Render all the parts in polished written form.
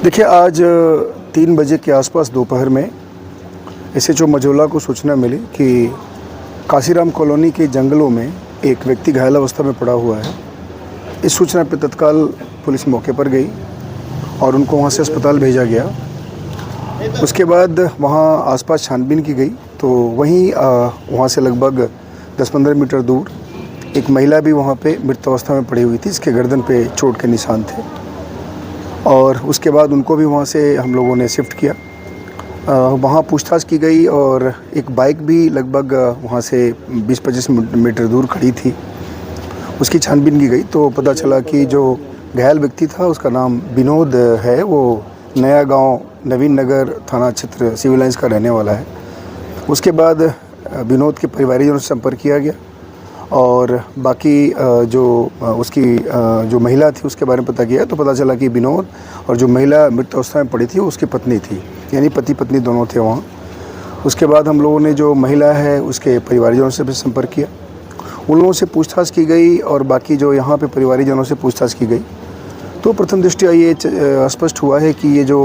देखिए, आज 3 बजे के आसपास दोपहर में एसएचओ मझौला को सूचना मिली कि काशीराम कॉलोनी के जंगलों में एक व्यक्ति घायल अवस्था में पड़ा हुआ है। इस सूचना पर तत्काल पुलिस मौके पर गई और उनको वहां से अस्पताल भेजा गया। उसके बाद वहां आसपास छानबीन की गई तो वहां से लगभग 10-15 मीटर दूर एक महिला भी वहां पे मृत अवस्था में पड़ी हुई थी। इसके गर्दन पे चोट के निशान थे और उसके बाद उनको भी वहाँ से हम लोगों ने शिफ्ट किया। वहाँ पूछताछ की गई और एक बाइक भी लगभग वहाँ से 20-25 मीटर दूर खड़ी थी, उसकी छानबीन की गई तो पता चला कि जो घायल व्यक्ति था उसका नाम विनोद है। वो नया गांव नवीन नगर थाना क्षेत्र सिविल लाइंस का रहने वाला है। उसके बाद विनोद के परिवारजनों से संपर्क किया गया और बाकी उसकी जो महिला थी उसके बारे में पता किया तो पता चला कि विनोद और जो महिला मृत अवस्था में पड़ी थी उसकी पत्नी थी, यानी पति पत्नी दोनों थे वहाँ। उसके बाद हम लोगों ने जो महिला है उसके परिवारजनों से भी संपर्क किया, उन लोगों से पूछताछ की गई और बाकी जो यहाँ पे परिवारजनों से पूछताछ की गई तो प्रथम दृष्टया ये स्पष्ट हुआ है कि ये जो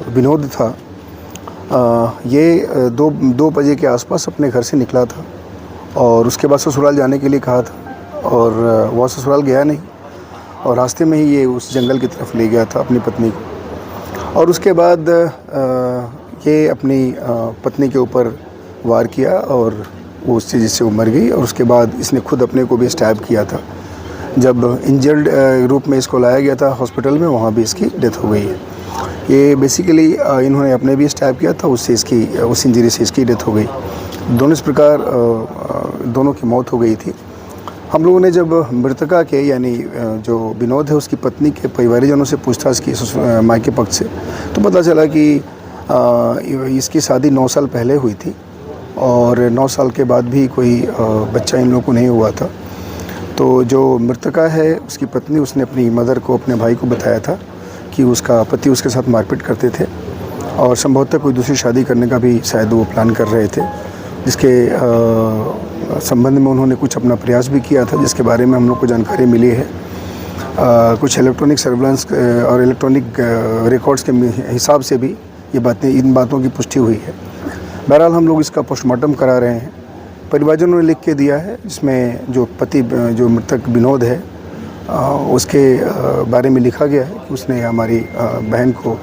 विनोद था ये 2 बजे के आसपास अपने घर से निकला था और उसके बाद ससुराल जाने के लिए कहा था और वह ससुराल गया नहीं और रास्ते में ही ये उस जंगल की तरफ ले गया था अपनी पत्नी को। और उसके बाद ये अपनी पत्नी के ऊपर वार किया और वो उससे जिससे वो मर गई और उसके बाद इसने खुद अपने को भी स्टैब किया था। जब इंजर्ड रूप में इसको लाया गया था हॉस्पिटल में, वहाँ भी इसकी डेथ हो गई है। ये बेसिकली इन्होंने अपने भी स्टैब किया था, उससे इसकी उस इंजरी से इसकी डेथ हो गई। दोनों इस प्रकार दोनों की मौत हो गई थी। हम लोगों ने जब मृतका के यानी जो विनोद है उसकी पत्नी के परिवारजनों से पूछताछ की मायके पक्ष से तो पता चला कि इसकी शादी 9 साल पहले हुई थी और 9 साल के बाद भी कोई बच्चा इन लोगों को नहीं हुआ था। तो जो मृतका है उसकी पत्नी, उसने अपनी मदर को, अपने भाई को बताया था कि उसका पति उसके साथ मारपीट करते थे और संभवतः कोई दूसरी शादी करने का भी शायद वो प्लान कर रहे थे, जिसके संबंध में उन्होंने कुछ अपना प्रयास भी किया था, जिसके बारे में हम लोग को जानकारी मिली है। कुछ इलेक्ट्रॉनिक सर्विलांस और इलेक्ट्रॉनिक रिकॉर्ड्स के हिसाब से भी इन बातों की पुष्टि हुई है। बहरहाल हम लोग इसका पोस्टमार्टम करा रहे हैं। परिवारजनों ने लिख के दिया है जिसमें जो मृतक विनोद है उसके बारे में लिखा गया है कि उसने हमारी बहन को,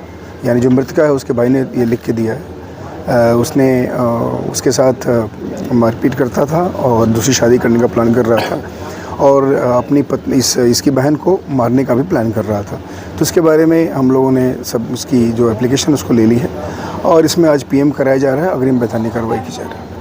यानी जो मृतका है उसके भाई ने ये लिख के दिया है, उसने उसके साथ मारपीट करता था और दूसरी शादी करने का प्लान कर रहा था और अपनी पत्नी इसकी बहन को मारने का भी प्लान कर रहा था। तो इसके बारे में हम लोगों ने सब उसकी जो एप्लीकेशन उसको ले ली है और इसमें आज पीएम कराया जा रहा है, अग्रिम वैधानिक कार्रवाई की जा रही है।